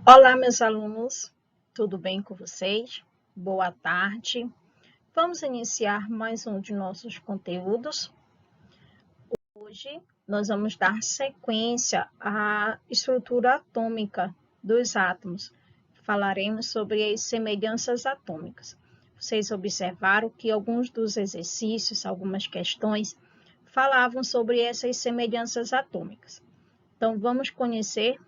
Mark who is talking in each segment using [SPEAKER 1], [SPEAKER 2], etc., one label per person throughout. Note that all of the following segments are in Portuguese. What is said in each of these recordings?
[SPEAKER 1] Olá, meus alunos, tudo bem com vocês? Boa tarde. Vamos iniciar mais um de nossos conteúdos. Hoje nós vamos dar sequência à estrutura atômica dos átomos. Falaremos sobre as semelhanças atômicas. Vocês observaram que alguns dos exercícios, algumas questões, falavam sobre essas semelhanças atômicas. Então, vamos conhecer.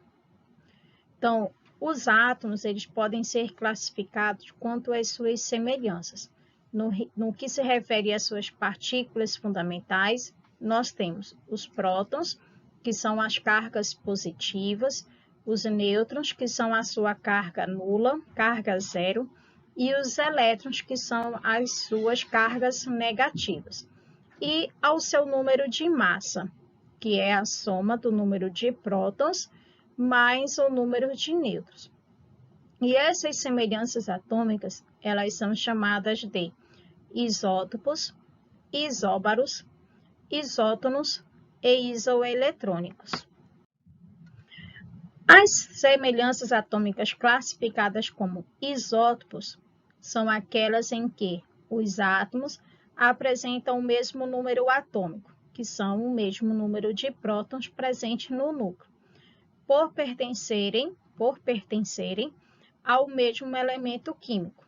[SPEAKER 1] Então, os átomos, eles podem ser classificados quanto às suas semelhanças. No que se refere às suas partículas fundamentais, nós temos os prótons, que são as cargas positivas, os nêutrons, que são a sua carga nula, carga zero, e os elétrons, que são as suas cargas negativas. E ao seu número de massa, que é a soma do número de prótons mais o número de nêutrons. E essas semelhanças atômicas, elas são chamadas de isótopos, isóbaros, isótonos e isoeletrônicos. As semelhanças atômicas classificadas como isótopos são aquelas em que os átomos apresentam o mesmo número atômico, que são o mesmo número de prótons presente no núcleo, por pertencerem ao mesmo elemento químico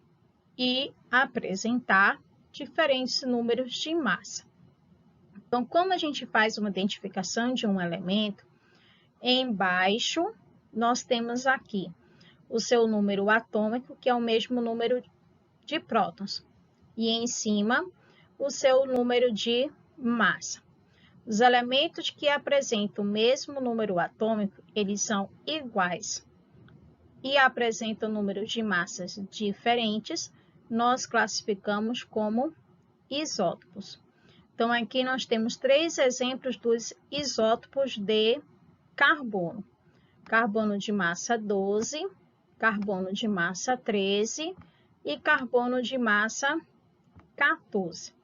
[SPEAKER 1] e apresentar diferentes números de massa. Então, como a gente faz uma identificação de um elemento, embaixo nós temos aqui o seu número atômico, que é o mesmo número de prótons, e em cima o seu número de massa. Os elementos que apresentam o mesmo número atômico, eles são iguais e apresentam números de massas diferentes, nós classificamos como isótopos. Então, aqui nós temos 3 exemplos dos isótopos de carbono. Carbono de massa 12, carbono de massa 13 e carbono de massa 14.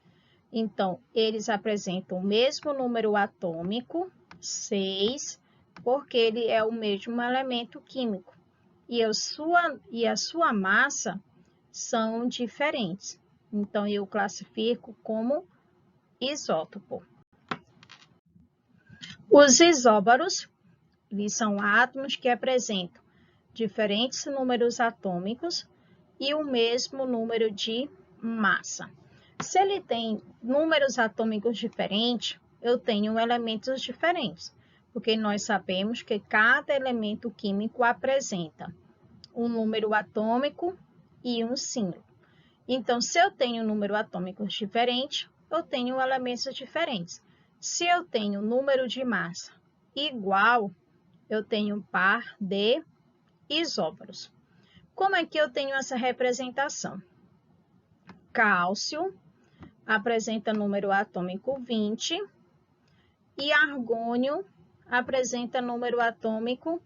[SPEAKER 1] Então, eles apresentam o mesmo número atômico, 6, porque ele é o mesmo elemento químico. E a sua massa são diferentes. Então, eu classifico como isótopo. Os isóbaros, eles são átomos que apresentam diferentes números atômicos e o mesmo número de massa. Se ele tem números atômicos diferentes, eu tenho elementos diferentes, porque nós sabemos que cada elemento químico apresenta um número atômico e um símbolo. Então, se eu tenho número atômicos diferentes, eu tenho elementos diferentes. Se eu tenho número de massa igual, eu tenho um par de isóbaros. Como é que eu tenho essa representação? Cálcio apresenta número atômico 20 e argônio apresenta número atômico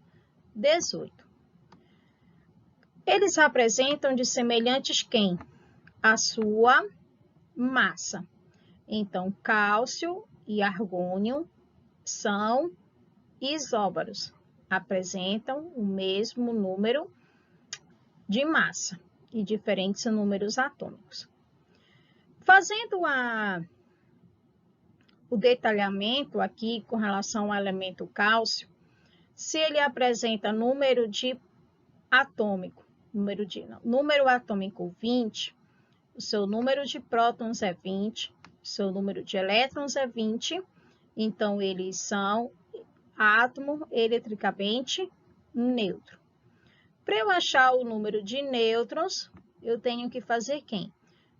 [SPEAKER 1] 18. Eles apresentam de semelhantes quem? A sua massa. Então, cálcio e argônio são isóbaros, apresentam o mesmo número de massa e diferentes números atômicos. Fazendo o detalhamento aqui com relação ao elemento cálcio, se ele apresenta número atômico 20, o seu número de prótons é 20, o seu número de elétrons é 20, então eles são átomo eletricamente neutro. Para eu achar o número de nêutrons, eu tenho que fazer quem?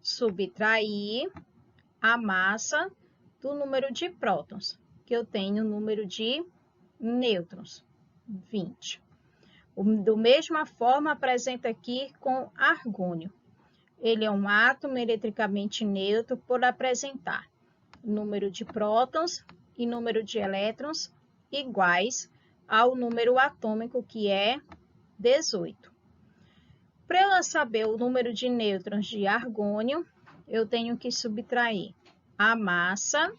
[SPEAKER 1] Subtrair a massa do número de prótons, que eu tenho o número de nêutrons, 20. Da mesma forma, apresenta aqui com argônio. Ele é um átomo eletricamente neutro por apresentar número de prótons e número de elétrons iguais ao número atômico, que é 18. Para eu saber o número de nêutrons de argônio, eu tenho que subtrair a massa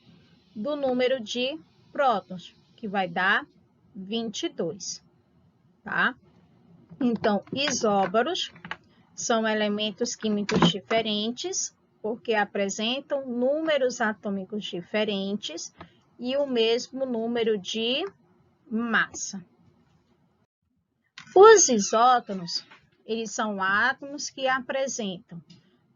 [SPEAKER 1] do número de prótons, que vai dar 22, tá? Então, isóbaros são elementos químicos diferentes, porque apresentam números atômicos diferentes e o mesmo número de massa. Os isótonos, eles são átomos que apresentam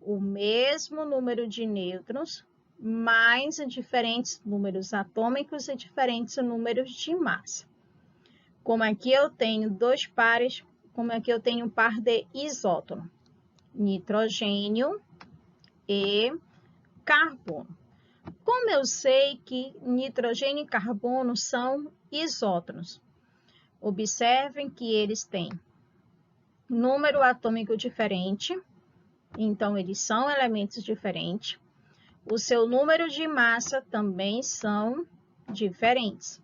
[SPEAKER 1] o mesmo número de nêutrons, mais diferentes números atômicos e diferentes números de massa. Como aqui eu tenho dois pares, como aqui eu tenho um par de isótono, nitrogênio e carbono. Como eu sei que nitrogênio e carbono são isótonos? Observem que eles têm número atômico diferente, então eles são elementos diferentes. O seu número de massa também são diferentes.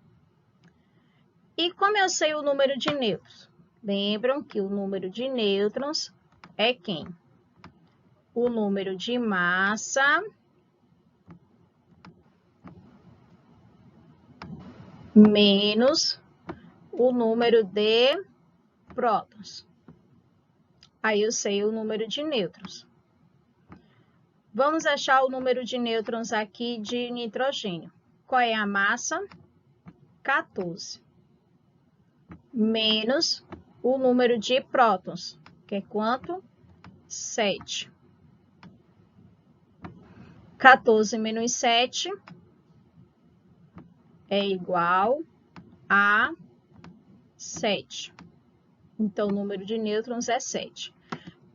[SPEAKER 1] E como eu sei o número de nêutrons? Lembram que o número de nêutrons é quem? O número de massa menos o número de prótons. Aí eu sei o número de nêutrons. Vamos achar o número de nêutrons aqui de nitrogênio. Qual é a massa? 14. Menos o número de prótons, que é quanto? 7. 14 menos 7 é igual a 7. Então, o número de nêutrons é 7.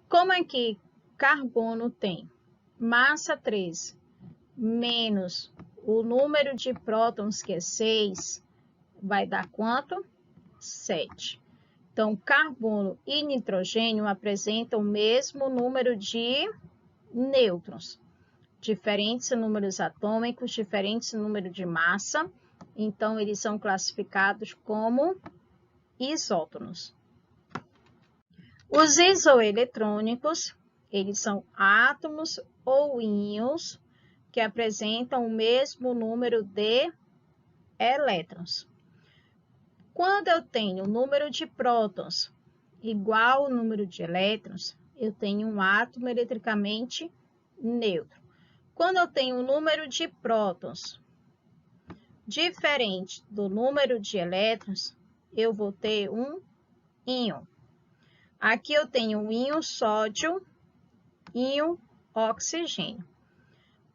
[SPEAKER 1] Como é que carbono tem massa 13 menos o número de prótons, que é 6, vai dar quanto? 7. Então, carbono e nitrogênio apresentam o mesmo número de nêutrons. Diferentes números atômicos, diferentes número de massa. Então, eles são classificados como isótonos. Os isoeletrônicos, eles são átomos ou íons que apresentam o mesmo número de elétrons. Quando eu tenho o número de prótons igual ao número de elétrons, eu tenho um átomo eletricamente neutro. Quando eu tenho o número de prótons diferente do número de elétrons, eu vou ter um íon. Aqui eu tenho um íon sódio, íon oxigênio.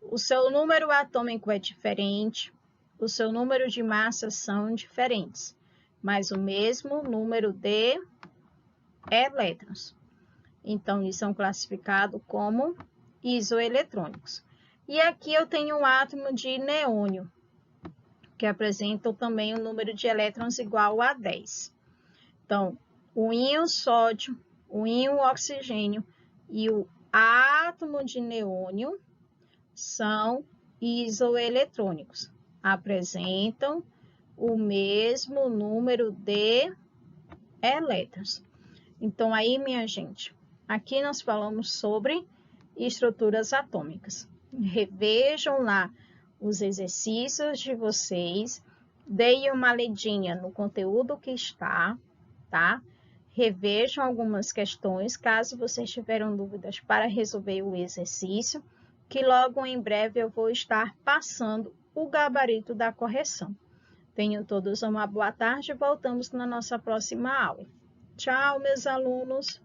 [SPEAKER 1] O seu número atômico é diferente, o seu número de massa são diferentes, mas o mesmo número de elétrons. Então, eles são classificados como isoeletrônicos. E aqui eu tenho um átomo de neônio, que apresenta também um número de elétrons igual a 10. Então, o íon sódio, o íon oxigênio e o átomo de neônio são isoeletrônicos. Apresentam o mesmo número de elétrons. Então, aí, minha gente, aqui nós falamos sobre estruturas atômicas. Revejam lá os exercícios de vocês, deem uma lidinha no conteúdo que está, tá? Revejam algumas questões, caso vocês tiveram dúvidas para resolver o exercício, que logo em breve eu vou estar passando o gabarito da correção. Tenham todos uma boa tarde e voltamos na nossa próxima aula. Tchau, meus alunos!